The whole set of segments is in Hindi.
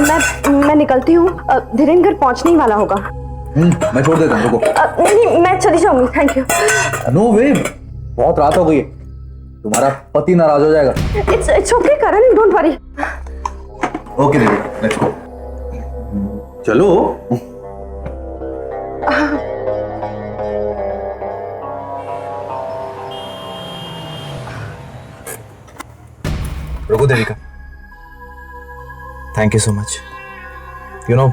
मैं निकलती हूँ, धीरेन्द्र घर पहुँचने ही वाला होगा। मैं छोड़ देता हूँ, रुको। नहीं, मैं चली जाऊंगी, थैंक यू। नो वे, बहुत रात हो गई है, तुम्हारा पति नाराज हो जाएगा। It's okay Karan, don't worry. Okay Devika, let's go. चलो। रुको Devika, thank you so much. You know,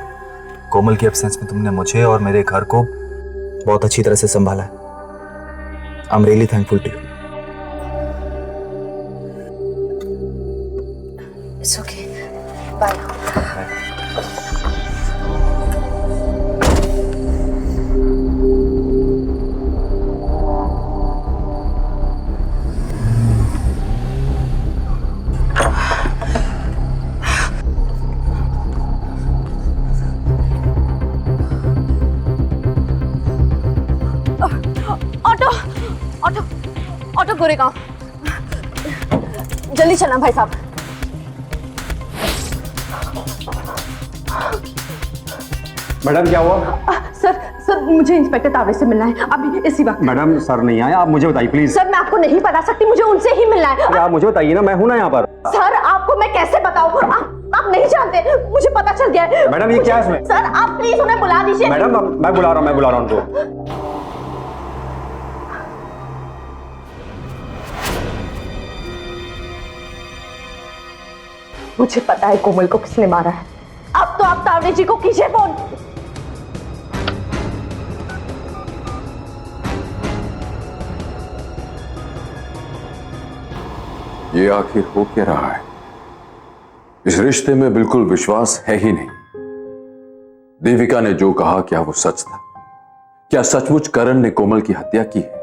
Komal की एब्सेंस में तुमने मुझे और मेरे घर को बहुत अच्छी तरह से संभाला है। I am really thankful to you. It's okay, bye. Auto Goregaon, जल्दी चलना भाई साहब। मैडम क्या हुआ? सर मुझे इंस्पेक्टर तावड़े से मिलना है अभी इसी वक्त। मैडम सर नहीं आए, आप मुझे बताइए प्लीज। सर मैं आपको नहीं बता सकती, मुझे उनसे ही मिलना है। आप मुझे बताइए ना, मैं हूं ना यहाँ पर। सर आपको मैं कैसे बताऊं, आप नहीं जानते, मुझे पता चल गया है। मैडम ये क्या है इसमें? सर आप प्लीज उन्हें बुला दीजिए। मैडम मैं बुला रहा हूँ उनको। मुझे पता है कोमल को किसने मारा है। अब तो आप तावड़े जी को कीजिए फोन। ये आखिर हो क्या रहा है? इस रिश्ते में बिल्कुल विश्वास है ही नहीं। देविका ने जो कहा, क्या वो सच था? क्या सचमुच करण ने कोमल की हत्या की है?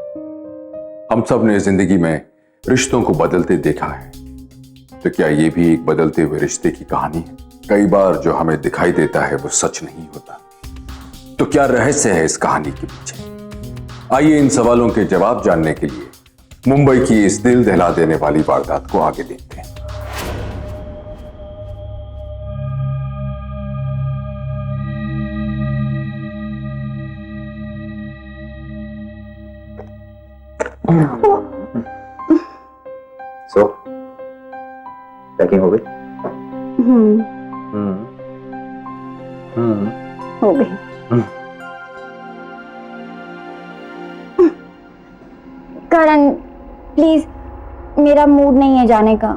हम सब ने जिंदगी में रिश्तों को बदलते देखा है, तो क्या ये भी एक बदलते हुए रिश्ते की कहानी है? कई बार जो हमें दिखाई देता है वो सच नहीं होता। तो क्या रहस्य है इस कहानी के पीछे? आइए इन सवालों के जवाब जानने के लिए मुंबई की इस दिल दहला देने वाली वारदात को आगे देखते हैं। सो पैकिंग हो गई? हो गई। करण प्लीज, मेरा मूड नहीं है जाने का,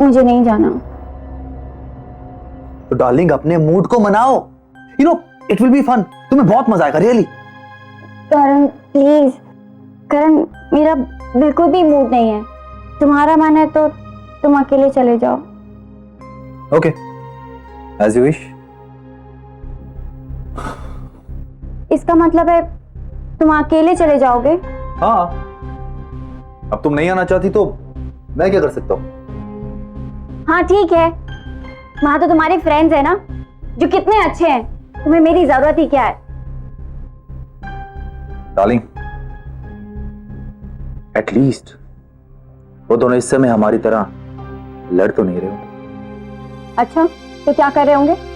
मुझे नहीं जाना। तो डार्लिंग अपने मूड को मनाओ, you know it will be fun, तुम्हें बहुत मजा आएगा रियली। करण प्लीज, करण मेरा बिल्कुल भी मूड नहीं है। तुम्हारा मन है तो तुम अकेले चले जाओ। Okay, as you wish. इसका मतलब है तुम अकेले चले जाओगे? हाँ, अब तुम नहीं आना चाहती तो मैं क्या कर सकता हूँ? हाँ ठीक है, वहां तो तुम्हारे फ्रेंड्स है ना जो कितने अच्छे हैं, तुम्हें मेरी जरूरत ही क्या है? डार्लिंग, एटलीस्ट वो दोनों इस समय हमारी तरह लड़ तो नहीं रहे होंगे। अच्छा, तो क्या कर रहे होंगे?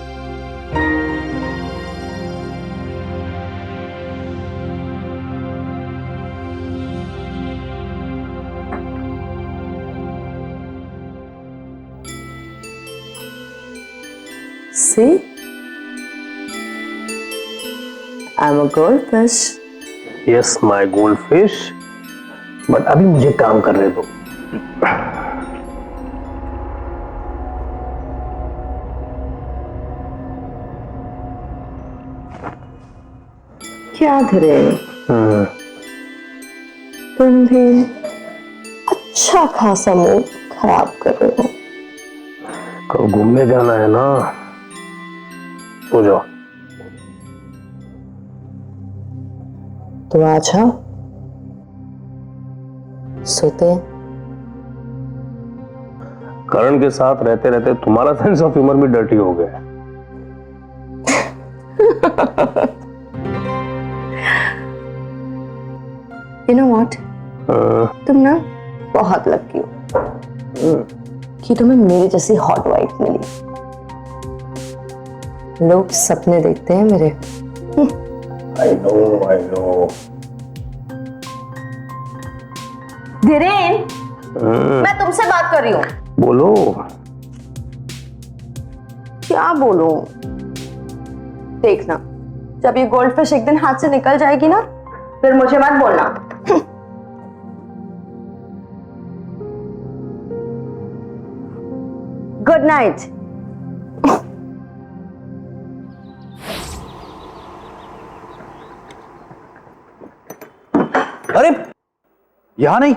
See, I'm a goldfish. Yes my goldfish, but अभी मुझे काम करने दो। क्या धरे, तुम भी अच्छा खासा मूड खराब कर रहे हो। कल घूमने जाना है ना, सो जाओ। तो अच्छा सोते हैं। करण के साथ रहते रहते तुम्हारा सेंस ऑफ ह्यूमर भी डर्टी हो गया है। You know what? तुम ना बहुत लकी हो कि तुम्हें मेरी जैसी हॉट वाइफ मिली। लोग सपने देखते हैं मेरे। I know. धीरेन, मैं तुमसे बात कर रही हूँ। बोलो। क्या बोलूं? देखना, जब ये गोल्ड फिश एक दिन हाथ से निकल जाएगी ना, फिर मुझे मत बोलना। Good night. अरे यहां नहीं,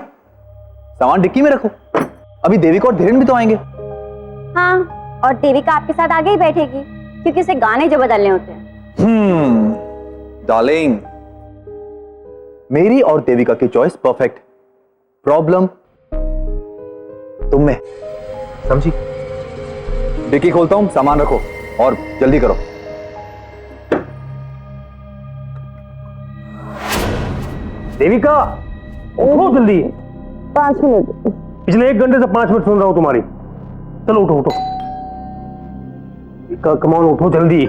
सामान डिक्की में रखो, अभी देविका और धीरेन भी तो आएंगे। हाँ, और देविका आपके साथ आगे ही बैठेगी क्योंकि उसे गाने जो बदलने होते हैं। डार्लिंग, मेरी और देविका की चॉइस परफेक्ट, प्रॉब्लम तुम में, समझी? डिक्की खोलता हूं, सामान रखो और जल्दी करो। देविका, उठो जल्दी। 5 मिनट। पिछले 1 घंटे से 5 मिनट सुन रहा हूं तुम्हारी। चलो उठो उठो। कम ऑन, उठो जल्दी।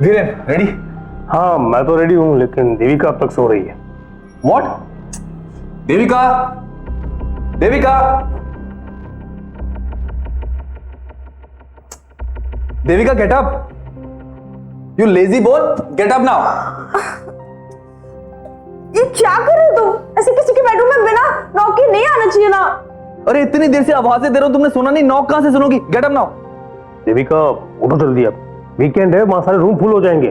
धीरेन, रेडी? हाँ, मैं तो रेडी हूं, लेकिन देविका अब तक सो रही है। What? Devika, Devika, Devika, get up. You lazy boy, gate up now. ये क्या कर रहे हो तुम? ऐसे किसी के बेडरूम में बिना नॉक के नहीं आना चाहिए ना। अरे इतनी देर से आवाजें दे रहा हूं, तुमने सुना नहीं? नॉक कहां से सुनोगी? Get up now. देविका, उठो जल्दी, अब वीकेंड है, वहां सारे रूम फुल हो जाएंगे,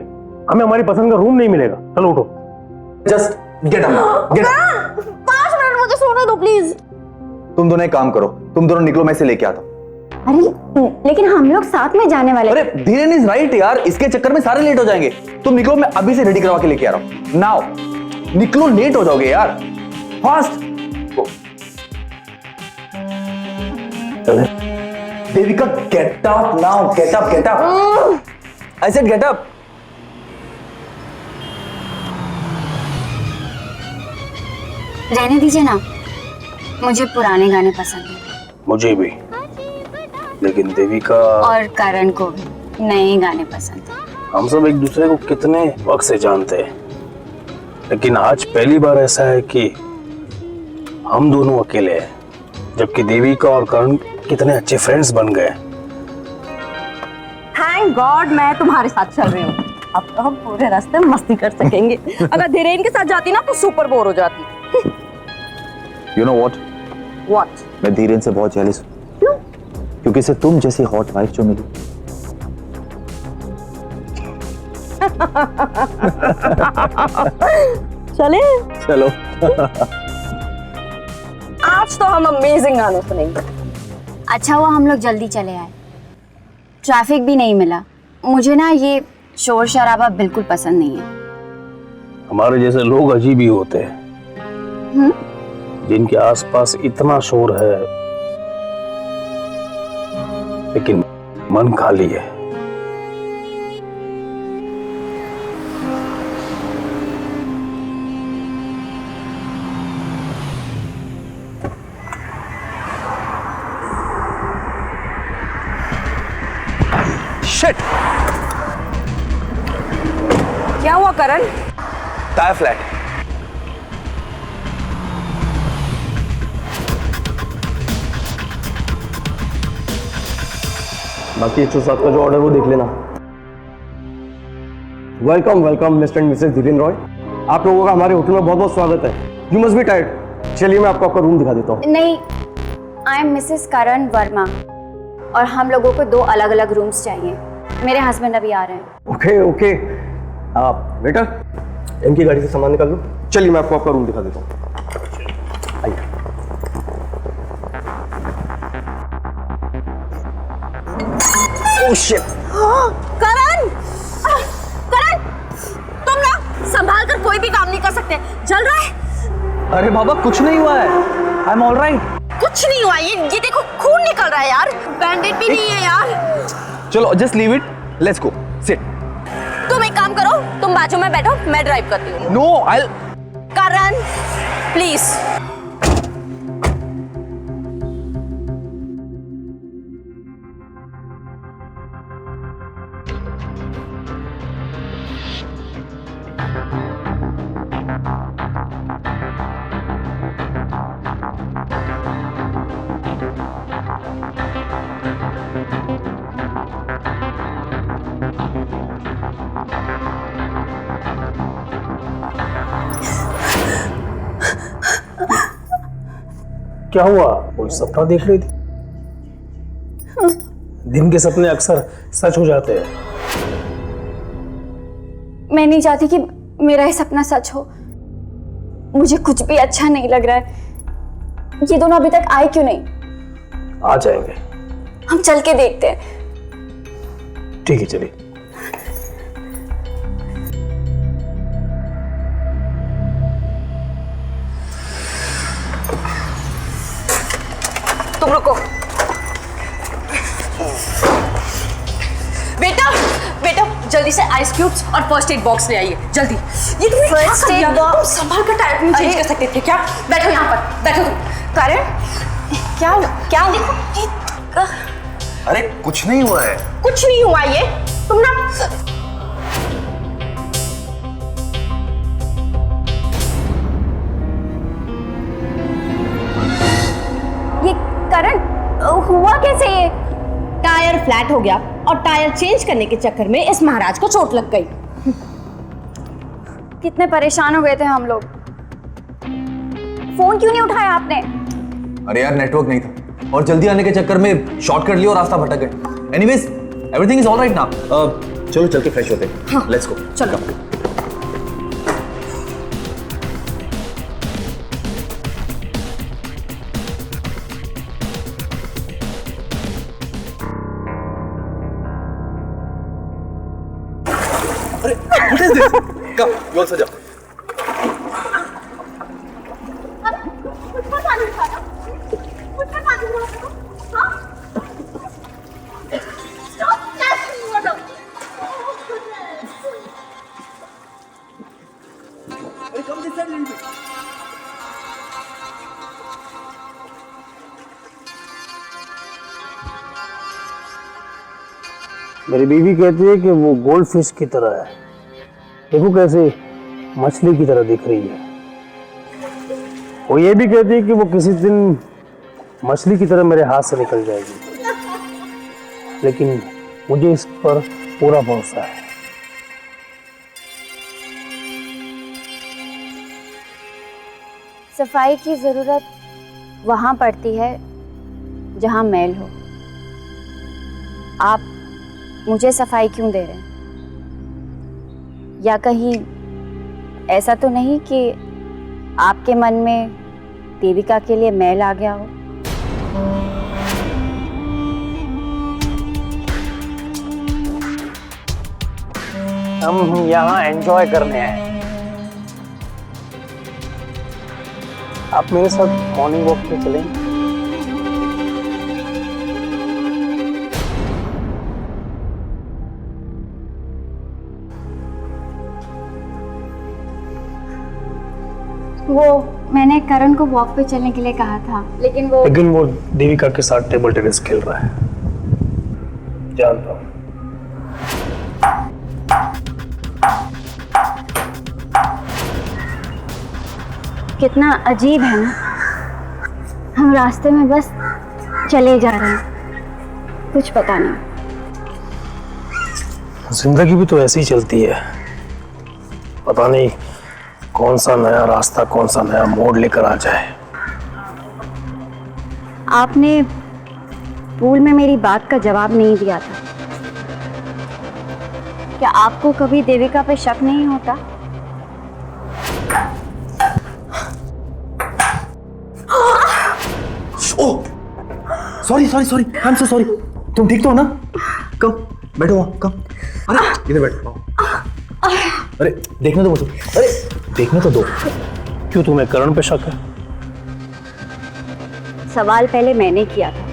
हमें हमारी पसंद का रूम नहीं मिलेगा। चलो उठो। Just get up now, get up. 5 minute मुझे सोने दो प्लीज। तुम दोनों एक काम करो, तुम दोनों निकलो, मैं इसे लेके आता हूं। अरे लेकिन हम लोग साथ में जाने वाले। अरे धीरेन इज राइट यार, इसके चक्कर में सारे लेट हो जाएंगे। तुम निकलो, मैं अभी से रेडी करवा के लेके आ रहा हूं। नाउ निकलो, लेट हो जाओगे यार, fast. Devika, gate up now, get up, get up. I said get up. रहने दीजिए ना, मुझे पुराने गाने पसंद हैं। मुझे भी, लेकिन देविका और करण को भी नए गाने पसंद हैं। हम सब एक दूसरे को कितने वक्त से जानते हैं, लेकिन आज पहली बार ऐसा है कि हम दोनों अकेले हैं, जबकि देविका और करण कितने अच्छे फ्रेंड्स बन गए। थैंक गॉड मैं तुम्हारे साथ चल रही हूँ। अब तो हम पूरे रास्ते मस्ती कर सकेंगे। अगर धीरेन के साथ जाती ना तो सुपर बोर हो जाती। You know what? व्हाट? मैं धीरेन से बहुत जेलस हूं। क्यों? क्योंकि इसे तुम जैसी हॉट वाइफ जो मिली। चले? चलो। आज तो हम अमेजिंग गाने सुनेंगे। अच्छा हुआ हम लोग जल्दी चले आए, ट्रैफिक भी नहीं मिला। मुझे ना ये शोर शराबा बिल्कुल पसंद नहीं है। हमारे जैसे लोग अजीब ही होते हैं, जिनके आसपास इतना शोर है लेकिन मन खाली है। शिट! क्या हुआ करण? Tyre flat. बाकी 107 का जो ऑर्डर वो देख लेना। Welcome welcome mister and Mrs Dhiren Roy, आप लोगों का हमारे होटल में बहुत बहुत स्वागत है। You must be tired. चलिए मैं आपको आपका रूम दिखा देता हूँ। नहीं, आई एम मिसेस करण वर्मा और हम लोगों को 2 अलग अलग रूम्स चाहिए। मेरे हस्बैंड अभी आ रहे हैं। ओके ओके, आप बेटा इनकी गाड़ी से सामान निकाल लो। चलिए मैं आपको आपका रूम दिखा देता हूँ। आइए। Oh shit! करण! करण! तुम ना संभाल कर कोई भी काम नहीं कर सकते। जल रहा है? अरे बाबा कुछ नहीं हुआ है, आई एम ऑलराइट। कुछ नहीं हुआ। ये देखो खून निकल रहा है यार। बैंडेड भी नहीं है यार। चलो just leave it, let's go, sit. तुम एक काम करो, तुम बाजू में बैठो, मैं ड्राइव करती हूँ। No, I Karan please. क्या हुआ? कोई सपना देख रही थी? दिन के सपने अक्सर सच हो जाते हैं। मैं नहीं चाहती कि मेरा ये सपना सच हो। मुझे कुछ भी अच्छा नहीं लग रहा है। ये दोनों अभी तक आए क्यों नहीं? आ जाएंगे। हम चल के देखते हैं। ठीक है, चलिए। तुम रुको। बेटा बेटा जल्दी से आइस क्यूब्स और फर्स्ट एड बॉक्स ले आइए, जल्दी। ये तुमने क्या कर दिया? तुम संभाल कर टायर नहीं चेंज कर सकते थे क्या? बैठो यहाँ पर, बैठो तुम। कारण क्या क्या देखो, अरे कुछ नहीं हुआ है। कुछ नहीं हुआ। ये तुम ना ये करण हुआ कैसे? ये टायर फ्लैट हो गया और टायर चेंज करने के चक्कर में इस महाराज को चोट लग गई। कितने परेशान हो गए थे हम लोग। फोन क्यों नहीं उठाया आपने? अरे यार नेटवर्क नहीं था और जल्दी आने के चक्कर में शॉर्ट कर लिया और रास्ता भटक गए। Anyways everything is all right now. चलो चल के फ्रेश होते हैं। हाँ, लेट्स गो। चलो। What is this? Come, you also jump. मेरी बीवी कहती है कि वो गोल्ड फिश की तरह है। देखो कैसे मछली की तरह दिख रही है। वो ये भी कहती है कि वो किसी दिन मछली की तरह मेरे हाथ से निकल जाएगी, लेकिन मुझे इस पर पूरा भरोसा है। सफाई की जरूरत वहां पड़ती है जहां मैल हो। आप मुझे सफाई क्यों दे रहे हैं? या कहीं ऐसा तो नहीं कि आपके मन में देविका के लिए मैल आ गया हो? हम यहाँ एंजॉय करने आए। आप मेरे साथ मॉर्निंग वॉक पे चलें? वो मैंने करण को वॉक पे चलने के लिए कहा था, लेकिन वो देविका के साथ टेबल टेनिस खेल रहा है, जानता हूँ। कितना अजीब है ना। हम रास्ते में बस चले जा रहे हैं, कुछ पता नहीं। जिंदगी भी तो ऐसी ही चलती है। पता नहीं कौन सा नया रास्ता, कौन सा नया मोड़ लेकर आ जाए। आपने पूल में मेरी बात का जवाब नहीं दिया था। क्या आपको कभी देविका पे शक नहीं होता? Oh sorry sorry sorry, I am so sorry. तुम ठीक तो हो ना? कम बैठो वहां, कम। अरे इधर बैठो। अरे देखने दो मुझे, अरे देखने तो दो। क्यों, तुम्हें करण पे शक है? सवाल पहले मैंने किया था,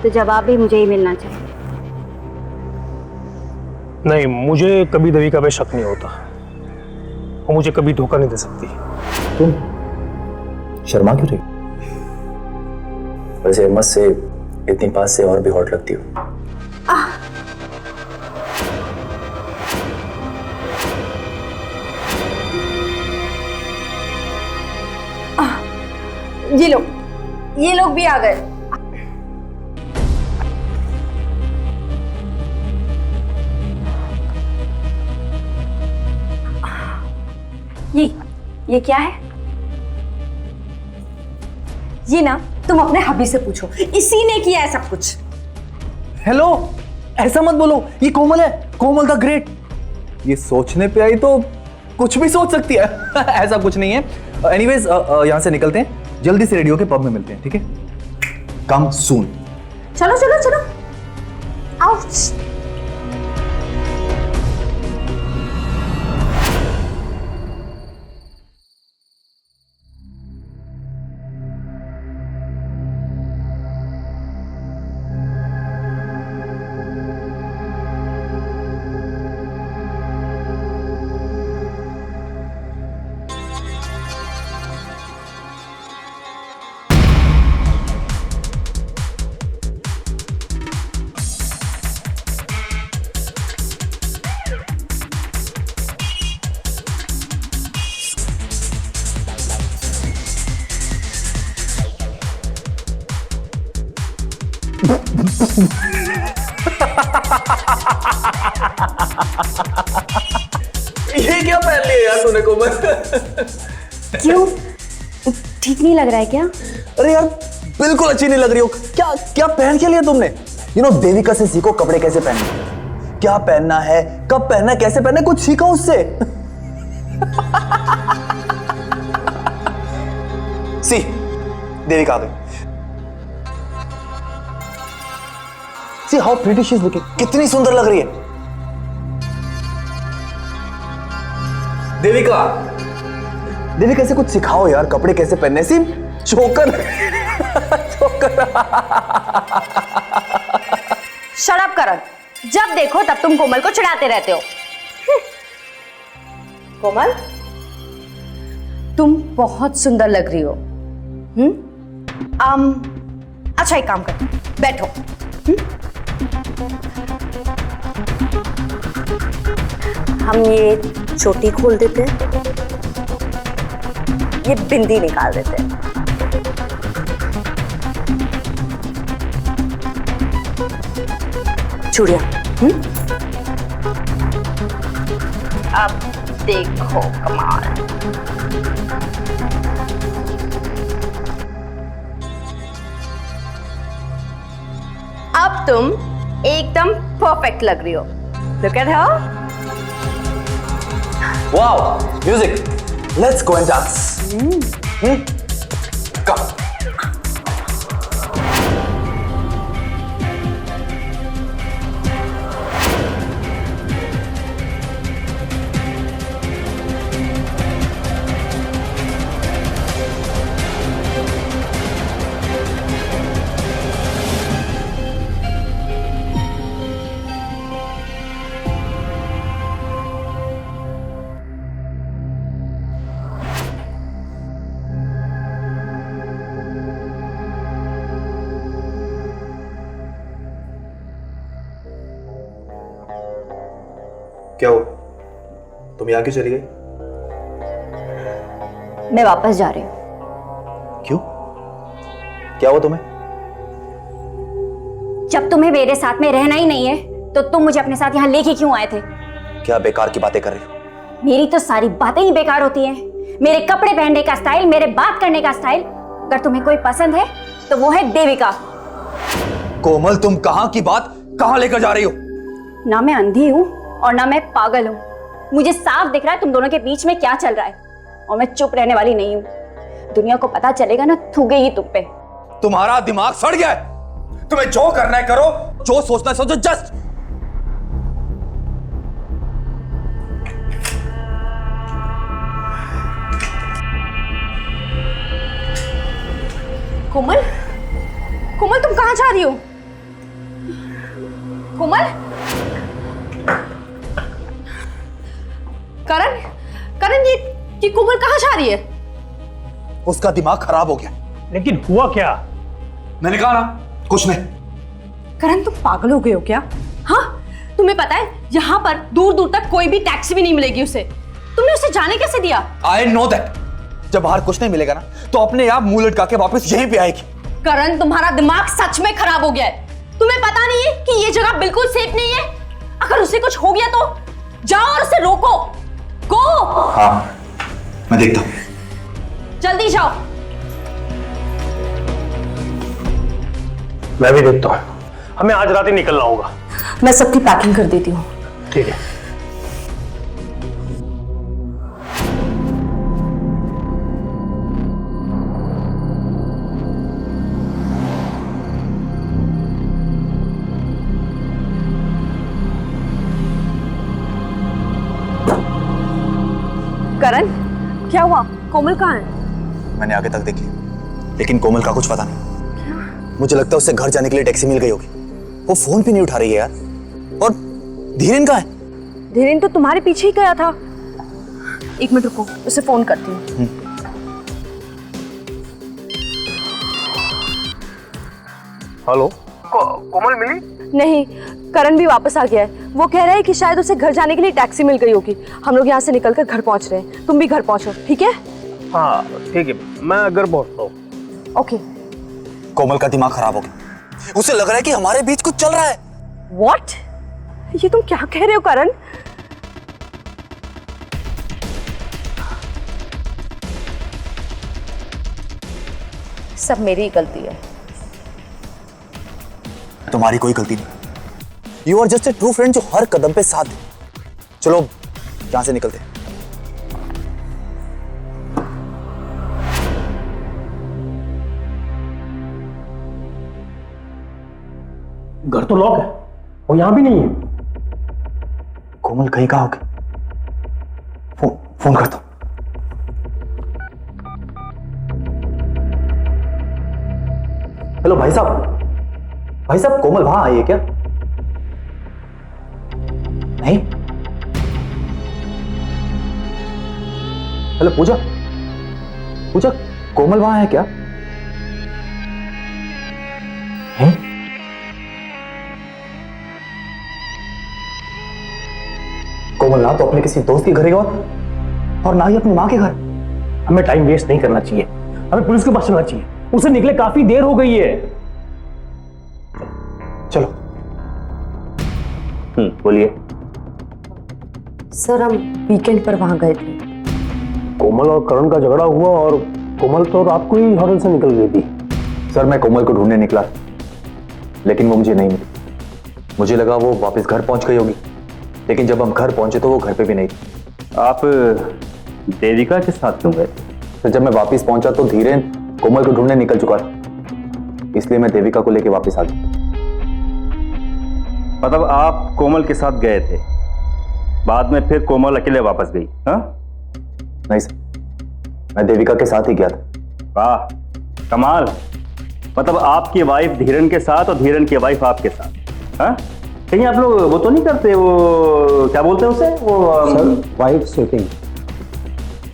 तो जवाब भी मुझे ही मिलना चाहिए। नहीं, मुझे कभी देविका पे शक नहीं होता। वो मुझे कभी धोखा नहीं दे सकती। तुम शर्मा क्यों रही? वैसे हिम्मत से इतनी पास से और भी हॉट लगती हो। ये लोग भी आ गए। ये क्या है? ये ना तुम अपने हबी से पूछो, इसी ने किया है सब कुछ। हेलो, ऐसा मत बोलो, ये कोमल है, कोमल द ग्रेट। ये सोचने पे आई तो कुछ भी सोच सकती है। ऐसा कुछ नहीं है। एनीवेज यहां से निकलते हैं, जल्दी से रेडियो के पब में मिलते हैं, ठीक है? कम सून। चलो चलो चलो, आउच। ये क्या पहन लिया यार तूने कोमल? क्यों, ठीक नहीं लग रहा है क्या? अरे यार बिल्कुल अच्छी नहीं लग रही हो। क्या क्या पहन के लिया तुमने? देविका से सीखो कपड़े कैसे पहनने, क्या पहनना है, कब पहनना है, कैसे पहनना है, कुछ सीखो उससे। सी देविका आ गई। See how pretty she is looking, कितनी सुंदर लग रही है। देविका, देविका से कुछ सिखाओ यार, कपड़े कैसे पहनने। सी चोकर शट अप करण, जब देखो तब तुम कोमल को चिढ़ाते रहते हो। कोमल, तुम बहुत सुंदर लग रही हो। अच्छा एक काम कर, बैठो। हम ये चोटी खोल देते हैं, ये बिंदी निकाल देते हैं। चूड़िया, अब देखो कमाल। अब तुम एकदम परफेक्ट लग रही हो। Look at her. Wow, music. Let's go and dance. Come. क्या हो, तुम यहाँ क्यों चली गई? मैं वापस जा रही हूँ। क्यों, क्या हुआ तुम्हें? जब तुम्हें मेरे साथ में रहना ही नहीं है तो तुम मुझे अपने साथ यहाँ लेके क्यों आए थे? क्या बेकार की बातें कर रही हो? मेरी तो सारी बातें ही बेकार होती हैं। मेरे कपड़े पहनने का स्टाइल, मेरे बात करने का स्टाइल। अगर तुम्हें कोई पसंद है तो वो है देविका। कोमल, तुम कहाँ की बात कहाँ लेकर जा रही हो? ना मैं अंधी हूँ और ना मैं पागल हूँ। मुझे साफ दिख रहा है तुम दोनों के बीच में क्या चल रहा है, और मैं चुप रहने वाली नहीं हूँ। दुनिया को पता चलेगा ना, थूकेगी तुम पे। तुम्हारा दिमाग सड़ गया है। तुम्हें जो करना है करो, जो सोचना है सोचो। जस्ट कोमल, कोमल तुम कहाँ जा रही हो? कोमल, करण, करण ये कोमल कहाँ जा रही है? उसका दिमाग खराब हो गया। लेकिन हुआ क्या? मैंने कहा ना, कुछ नहीं। करण तुम पागल हो गए हो क्या? हाँ, तुम्हें पता है यहाँ पर दूर दूर तक कोई भी टैक्सी भी नहीं मिलेगी उसे। तुमने उसे जाने कैसे दिया? I know that. जब बाहर कुछ नहीं मिलेगा ना तो अपने आप मुंह लटका के वापस यहीं पे आएगी। करण तुम्हारा दिमाग सच में खराब हो गया है। तुम्हें पता नहीं है कि ये जगह बिल्कुल सेफ नहीं है? अगर उसे कुछ हो गया तो जाओ और उसे रोको। गो। हाँ, मैं देखता हूँ। जल्दी जाओ। मैं भी देखता हूँ, हमें आज रात ही निकलना होगा। मैं सबकी पैकिंग कर देती हूँ। ठीक है। करण, क्या हुआ? कोमल कहाँ है? मैंने आगे तक देखी, लेकिन कोमल का कुछ पता नहीं। मुझे लगता है उससे घर जाने के लिए टैक्सी मिल गई होगी। वो फोन भी नहीं उठा रही है यार। और धीरेन कहाँ है? धीरेन तो तुम्हारे पीछे ही गया था। एक मिनट रुको, उसे फोन करती हूँ। हेलो, कोमल मिली? नहीं, करण भी वापस आ गया है। वो कह रहा है कि शायद उसे घर जाने के लिए टैक्सी मिल गई होगी। हम लोग यहाँ से निकलकर घर पहुँच रहे हैं। तुम भी घर पहुँचो, ठीक है? हाँ ठीक है, मैं घर पहुँचता हूँ। ओके। कोमल का दिमाग खराब हो गया। उसे लग रहा है कि हमारे बीच कुछ चल रहा है। व्हाट? ये तुम क्या कह रहे हो करण? सब मेरी ही गलती है। तुम्हारी कोई गलती नहीं। You are just a true friend जो हर कदम पे साथ दे। चलो यहां से निकलते हैं। घर तो लॉक है, वो यहां भी नहीं है। कोमल कहीं कहाँ होगी? फोन करता हूं। हेलो भाई साहब, कोमल वहां आई है क्या? नहीं। हेलो पूजा, कोमल वहां है क्या? है? कोमल ना तो अपने किसी दोस्त के घर गई और ना ही अपनी माँ के घर। हमें टाइम वेस्ट नहीं करना चाहिए, हमें पुलिस के पास चलना चाहिए। उसे निकले काफी देर हो गई है। चलो। बोलिए। सर, हम वीकेंड पर वहां गए थे। कोमल और करण का झगड़ा हुआ और कोमल तो रात को ही होटल से निकल गई थी। सर, मैं कोमल को ढूंढने निकला, लेकिन वो मुझे नहीं मिली। मुझे लगा वो वापस घर पहुंच गई होगी, लेकिन जब हम घर पहुंचे तो वो घर पे भी नहीं थी। आप देविका के साथ क्यों गए? तो जब मैं वापस पहुंचा तो धीरेन कोमल को ढूंढने निकल चुका था, इसलिए मैं देविका को लेकर वापस आ गया। मतलब आप कोमल के साथ गए थे, बाद में फिर कोमल अकेले वापस गई? हाँ? नहीं सर, मैं देविका के साथ ही गया था। वाह, कमाल। मतलब आपकी वाइफ धीरन के साथ और धीरन की वाइफ आपके साथ। हाँ? कहीं आप लोग वो तो नहीं करते, वो क्या बोलते हैं उसे, वो वाइफ स्वेपिंग।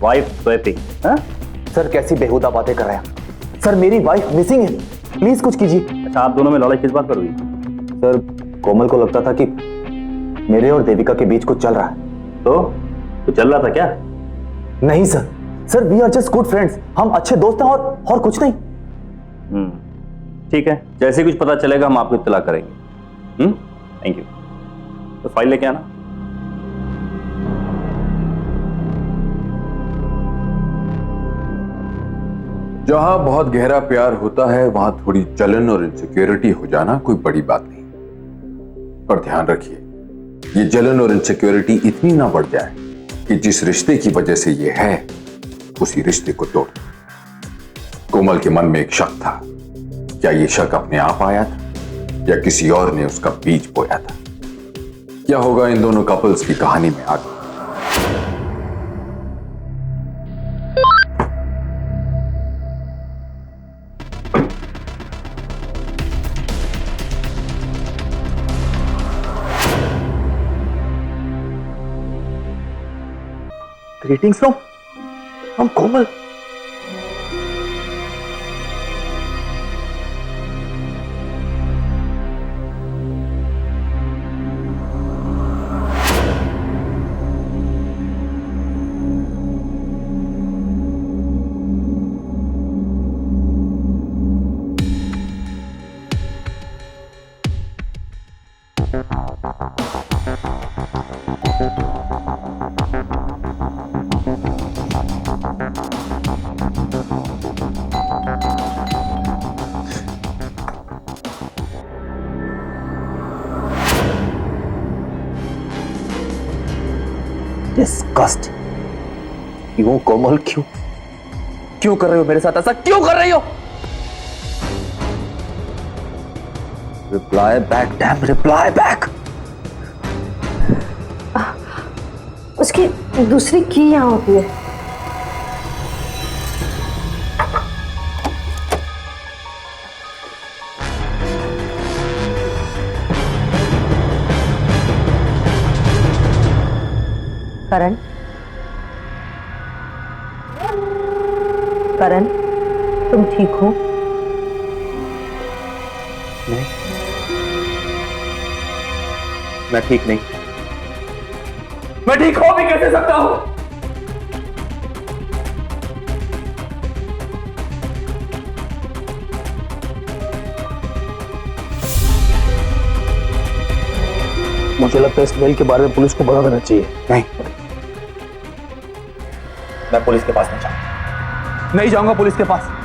Wife swapping? हाँ? सर, कैसी बेहुदा बातें कर रहे हैं सर? मेरी वाइफ मिसिंग है, प्लीज कुछ कीजिए। अच्छा, आप दोनों में लड़ाई किस बात पर हुई? सर, कोमल को लगता था कि मेरे और देविका के बीच कुछ चल रहा है। तो चल रहा था क्या? नहीं sir, we are just good friends. हम अच्छे दोस्त हैं और कुछ नहीं। ठीक है, जैसे कुछ पता चलेगा हम आपको इत्तला करेंगे। Thank you. तो फाइल लेके आना। जहां बहुत गहरा प्यार होता है वहां थोड़ी जलन और इनसिक्योरिटी हो जाना कोई बड़ी बात नहीं। पर ध्यान रखिए, ये जलन और इनसिक्योरिटी इतनी ना बढ़ जाए कि जिस रिश्ते की वजह से ये है उसी रिश्ते को तोड़। कोमल के मन में एक शक था। क्या ये शक अपने आप आया था या किसी और ने उसका बीज बोया था? क्या होगा इन दोनों कपल्स की कहानी में आगे। Greetings from Komal. डिस्गस्ट। क्यों कोमल, क्यों क्यों कर रहे हो मेरे साथ ऐसा, क्यों कर रही हो? Reply back, dam reply back. उसकी दूसरी की यहाँ होती है। करण, करण, तुम ठीक हो? नहीं, मैं ठीक नहीं। मैं ठीक हो भी कैसे सकता हूं? मुझे लगता है इस मेल के बारे में पुलिस को बता देना चाहिए। नहीं, मैं पुलिस के पास नहीं जाऊंगा, नहीं जाऊंगा पुलिस के पास।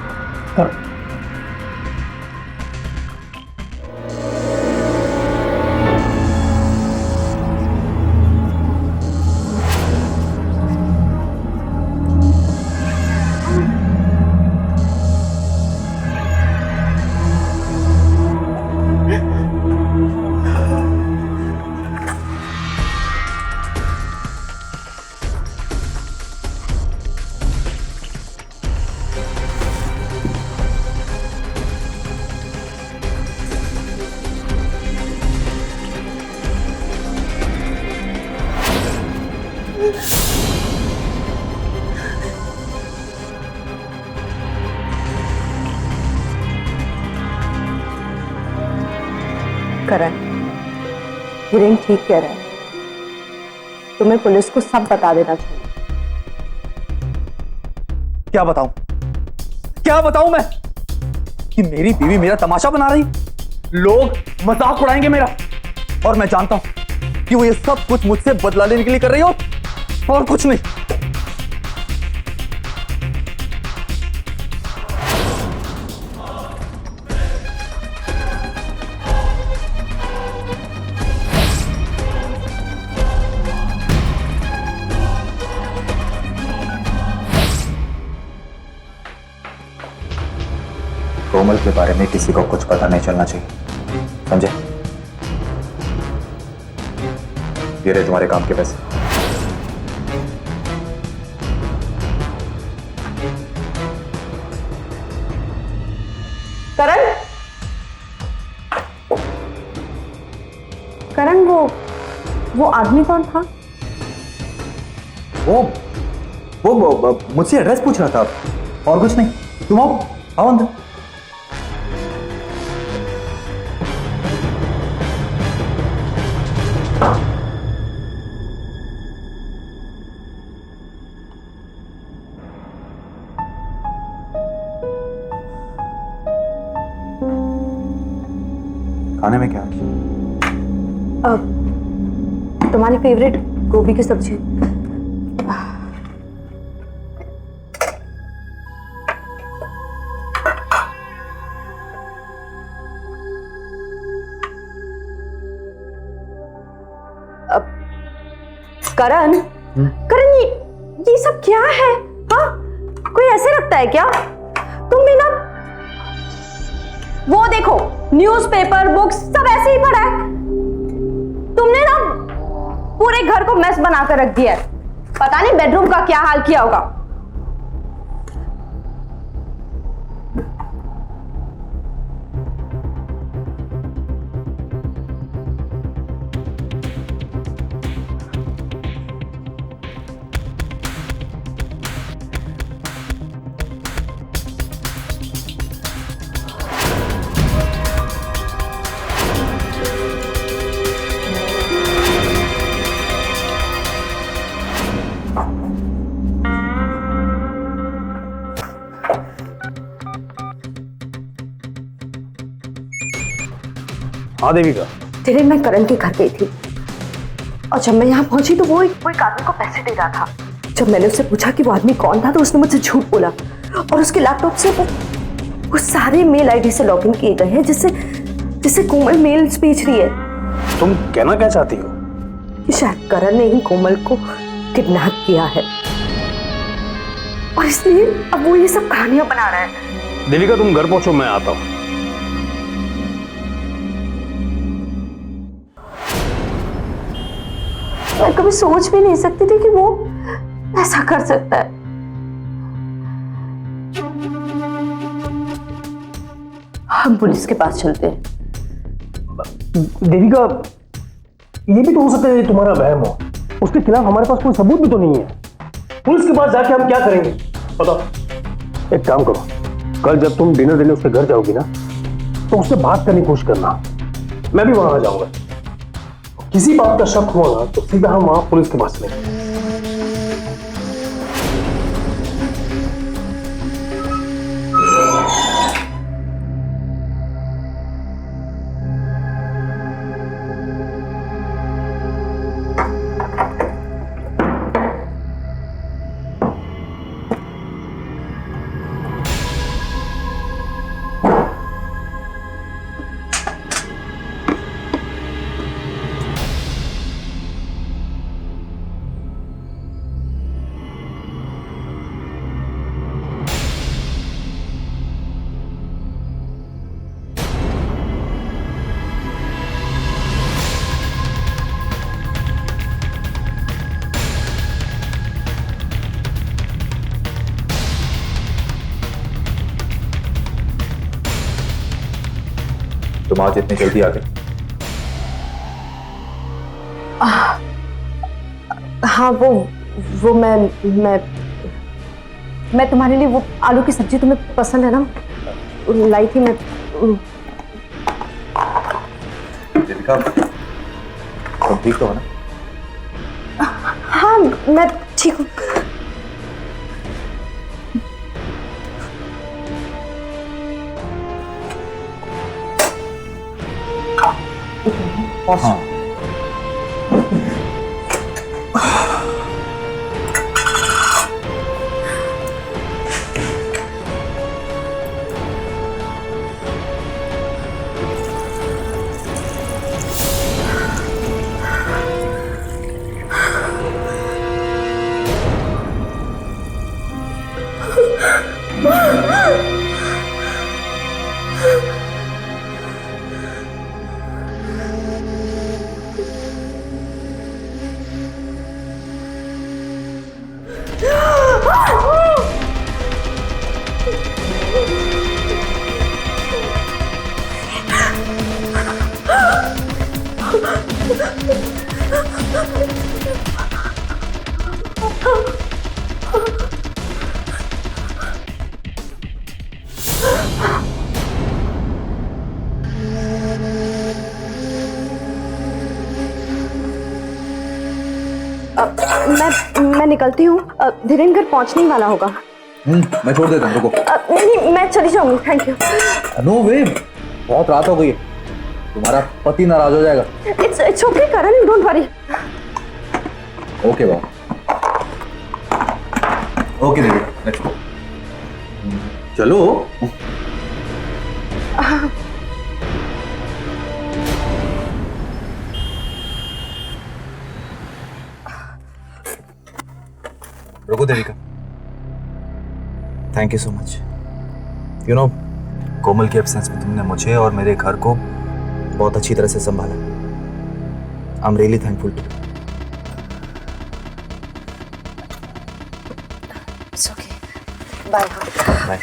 करण, हिरेन ठीक कह रहा है, तुम्हें पुलिस को सब बता देना चाहिए। क्या बताऊं, क्या बताऊं मैं कि मेरी बीवी मेरा तमाशा बना रही, लोग मजाक उड़ाएंगे मेरा, और मैं जानता हूं कि वो ये सब कुछ मुझसे बदला लेने के लिए कर रही हो और कुछ नहीं। कोमल के बारे में किसी को कुछ पता नहीं चलना चाहिए, समझे? ये रहे तुम्हारे काम के पैसे। करण, करण, वो आदमी कौन था? वो मुझसे एड्रेस पूछ रहा था और कुछ नहीं। तुम आओ अंदर। खाने में क्या है? तुम्हारी फेवरेट गोभी की सब्जी। करण, करण, ये सब क्या है? हाँ, कोई ऐसे रखता है क्या? तुम भी ना, वो देखो, न्यूज़पेपर, बुक्स सब ऐसे ही पड़ा है। तुमने ना पूरे घर को मेस बनाकर रख दिया है। पता नहीं बेडरूम का क्या हाल किया होगा। हाँ देविका। तेरे मैं करण के घर गई थी और जब मैं यहाँ पहुंची तो वो एक आदमी को पैसे दे रहा था। जब मैंने उससे पूछा कि वो आदमी कौन था तो उसने मुझसे झूठ बोला और उसके लैपटॉप से वो सारे मेल आईडी से लॉगिन किए गए हैं जिससे कोमल मेल्स भेज रही है। तुम कहना क्या चाहती हो? कि शायद करण ने ही कोमल को किडनैप किया है और इसलिए अब वो ये सब कहानियां बना रहा है। देविका तुम घर पहुंचो, मैं आता हूं। मैं कभी सोच भी नहीं सकती थी कि वो ऐसा कर सकता है। हम पुलिस के पास चलते हैं। देविका, ये भी तो हो सकता है तुम्हारा वहम हो। उसके खिलाफ हमारे पास कोई सबूत भी तो नहीं है। पुलिस के पास जाके हम क्या करेंगे बताओ? एक काम करो, कल जब तुम डिनर देने उसके घर जाओगी ना, तो उससे बात करने की कोशिश करना। मैं भी वहां आ जाऊंगा। किसी बात का शक हुआ ना तो सीधा हम वहां पुलिस के पास चलेंगे। तुम आज इतनी जल्दी आ गए? हाँ वो मैं तुम्हारे लिए वो आलू की सब्जी तुम्हें पसंद है ना, लाई थी मैं। देविका, तुम ठीक तो हो ना? हाँ मैं ठीक हूँ। हाँ। मैं निकलती हूँ, धीरेन घर पहुँचने वाला होगा। मैं छोड़ देता हूँ, रुको। नहीं मैं चली जाऊंगी, थैंक यू। नो वे, बहुत रात हो गई है, तुम्हारा पति नाराज हो जाएगा। It's okay Karan, don't worry. Okay बाबा, ओके देवी, लेट्स गो। चलो। रुको Devika, thank you so much. You know, Komal के एब्सेंस में तुमने मुझे और मेरे घर को बहुत अच्छी तरह से संभाला। I am really thankful to. It's okay, bye. Bye.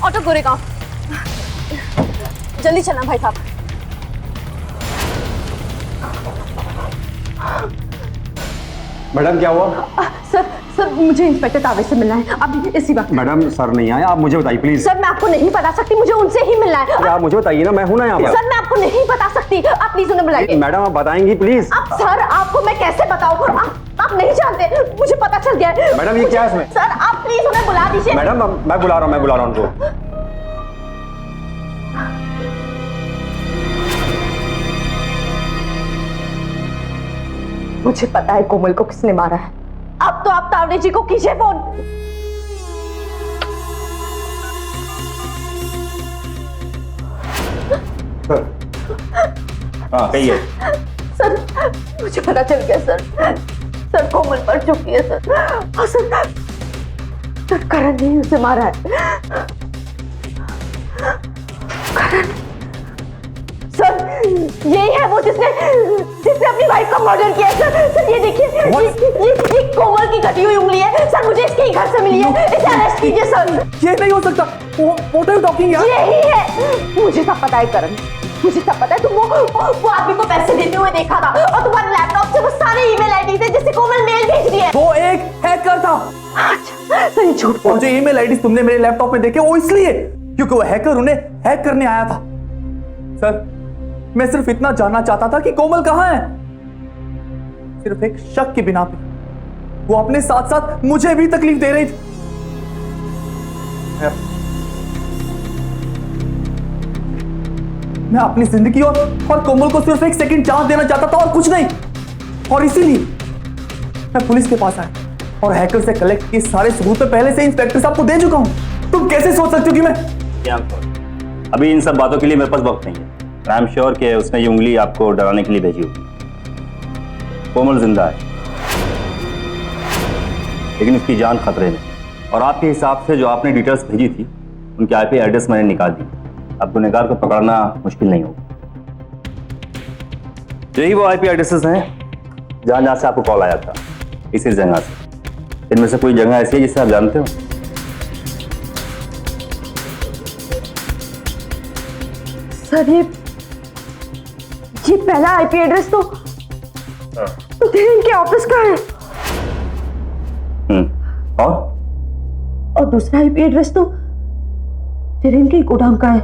Auto Goregaon, जल्दी चलना भाई साहब। मैडम क्या हुआ? सर मुझे इंस्पेक्टर तावे से मिलना है अभी इसी वक्त। मैडम सर नहीं आए, आप मुझे बताइए प्लीज। सर मैं आपको नहीं बता सकती, मुझे उनसे ही मिलना है। आप मुझे बताइए ना, मैं हूं ना यहाँ पर। सर मैं आपको नहीं बता सकती, आप प्लीज उन्हें बुलाइए। मैडम आप बताएंगी प्लीज। अब सर आपको मैं कैसे बताऊं, आप नहीं जानते, मुझे पता चल गया है। मैडम ये क्या है इसमें? सर आप प्लीज उन्हें बुला दीजिए। मैडम मैं बुला रहा हूँ उनको। मुझे पता है कोमल को किसने मारा है। अब तो आप तावड़े जी को कीजिए फोन। हाँ कहिए। सर मुझे पता चल गया सर। सर कोमल मर चुकी है सर। और सर करण ने उसे मारा है। करण सर यही है वो जिसने अपनी वाइफ का मर्डर किया है सर। सर ये देखिए ये कोमल की कटी हुई उंगली है सर। मुझे इसके ही घर से मिली है। इसे अरेस्ट कीजिए सर। ये नहीं हो सकता। व्हाट आर यू टॉकिंग यार? यही है। मुझे सब पता है करण। मुझे सब पता है। तुम वो आदमी को पैसे देते हुए देखा था और तुम्हारे लैपटॉप से वो सारे ईमेल आईडी थे जिससे कोमल मेल भेज रही है। वो एक हैकर था। अच्छा सर ये झूठ बोल। और जो ईमेल आईडी तुमने मेरे लैपटॉप में देखे वो इसलिए क्योंकि वो हैकर उन्हें हैक करने आया था। सर मैं सिर्फ इतना जानना चाहता था कि कोमल कहां है। सिर्फ एक शक के बिना पे वो अपने साथ साथ मुझे भी तकलीफ दे रही थी। मैं अपनी जिंदगी और कोमल को सिर्फ एक सेकंड चांस देना चाहता था और कुछ नहीं। और इसीलिए मैं पुलिस के पास आया और हैकर से कलेक्ट किए सारे सबूत तो पहले से इंस्पेक्टर साहब को दे चुका हूं। तुम कैसे सोच सकते हो कि मैं अभी इन सब बातों के लिए मेरे पास वक्त नहीं है। आई एम श्योर कि उसने ये उंगली आपको डराने के लिए भेजी होगी। कोमल जिंदा है लेकिन उसकी जान खतरे में। और आपके हिसाब से जो आपने डिटेल्स भेजी थी उनके आईपी एड्रेस मैंने निकाल दी। अब गुनहगार को पकड़ना मुश्किल नहीं होगा। यही वो आईपी एड्रेसेस हैं जहां से आपको कॉल आया था। इसी जगह से। इनमें से कोई जगह ऐसी है जिसे आप जानते हो? सर ये पहला आईपी एड्रेस तो इनके ऑफिस का है। और दूसरा आईपी एड्रेस तो इनके गोदाम का है।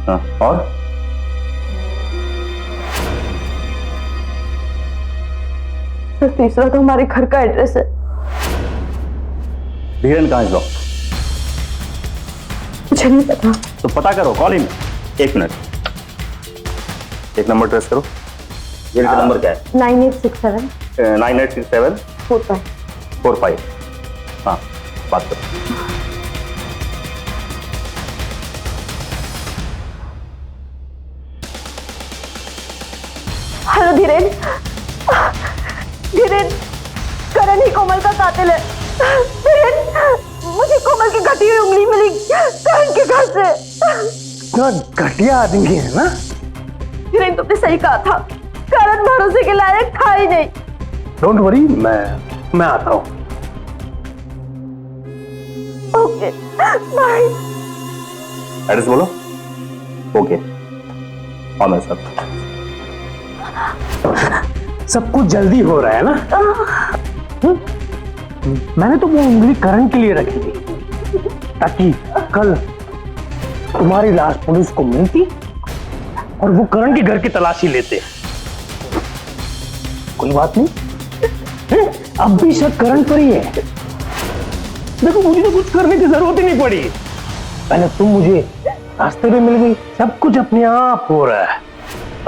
और सर तीसरा तो हमारे घर का एड्रेस है। धीरन कहाँ है इस वक्त? मुझे नहीं पता। तो पता करो, कॉल हिम। एक मिनट, एक नंबर ट्रेस करो। धीरन का नंबर क्या है? 9867 9867 45। हाँ बात करो। हेलो धीरेन। धीरेन करण ही कोमल का कातिल है। धीरेन मुझे कोमल की घटी हुई उंगली मिली करण के घर से। घटिया आदमी है ना। धीरेन तुमने सही कहा था। करण भरोसे के लायक था ही नहीं। डोंट वरी, मैं आता हूं। Okay bye. एड्रेस बोलो। ओके और मैं सब सब कुछ जल्दी हो रहा है ना। मैंने तो वो उंगली करण के लिए रखी थी ताकि कल तुम्हारी लाश पुलिस को मिलती और वो करण के घर की तलाशी लेते। कोई बात नहीं, अब भी शक करण पर ही है। देखो मुझे तो कुछ करने की जरूरत ही नहीं पड़ी। पहले तुम मुझे रास्ते में मिल गई, सब कुछ अपने आप हो रहा है।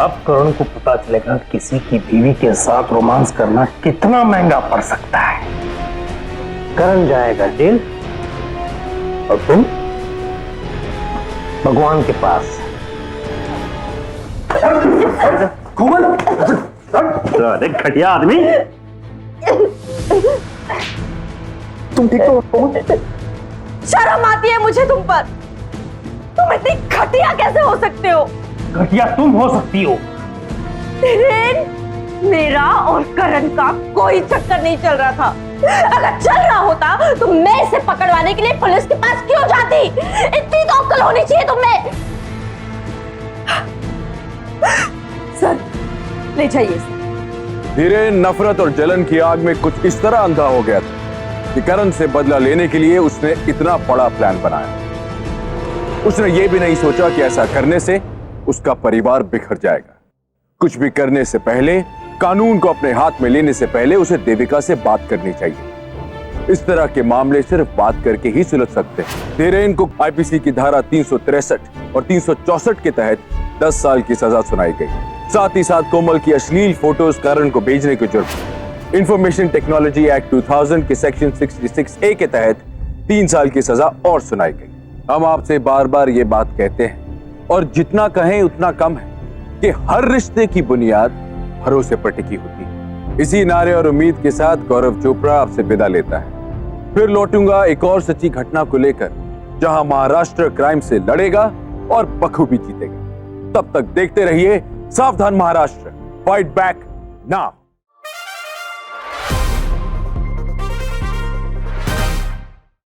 अब करण को पता चलेगा किसी की बीवी के साथ रोमांस करना कितना महंगा पड़ सकता है। करण जाएगा जेल और तुम भगवान के पास। कोमल देख घटिया आदमी। तुम ठीक तो? शर्म आती है मुझे तुम पर। तुम इतनी घटिया कैसे हो सकते हो? घटिया तुम हो सकती हो। मेरा और करण का कोई चक्कर नहीं चल रहा था। अगर चल रहा होता तो मैं इसे पकड़वाने के लिए पुलिस के पास क्यों जाती? इतनी तो अक्ल होनी चाहिए तुम्हें। सर ले जाइए इसे। धीरेन नफरत और जलन की आग में कुछ इस तरह अंधा हो गया था कि करण से बदला लेने के लिए उसने इतना बड़ा प्लान बनाया। उसने ये भी नहीं सोचा कि ऐसा करने से उसका परिवार बिखर जाएगा। कुछ भी करने से पहले, कानून को अपने हाथ में लेने से पहले उसे देविका से बात करनी चाहिए। इस तरह के मामले सिर्फ बात करके ही सुलझ सकते हैं। धीरेन को आईपीसी की धारा 363 और 364 के तहत 10 साल की सजा सुनाई गई। साथ ही साथ कोमल की अश्लील फोटोज करण को भेजने के जुर्म इंफॉर्मेशन टेक्नोलॉजी एक्ट 2000 के सेक्शन 66A के तहत 3 साल की सजा और सुनाई गई। हम आपसे बार बार ये बात कहते हैं और जितना कहें उतना कम है कि हर रिश्ते की बुनियाद भरोसे पर टिकी होती है। इसी नारे और उम्मीद के साथ गौरव चोपड़ा आपसे विदा लेता है। फिर लौटूंगा एक और सच्ची घटना को लेकर, जहां महाराष्ट्र क्राइम से लड़ेगा और बखूबी जीतेगा। तब तक देखते रहिए सावधान महाराष्ट्र, फाइट बैक नाउ।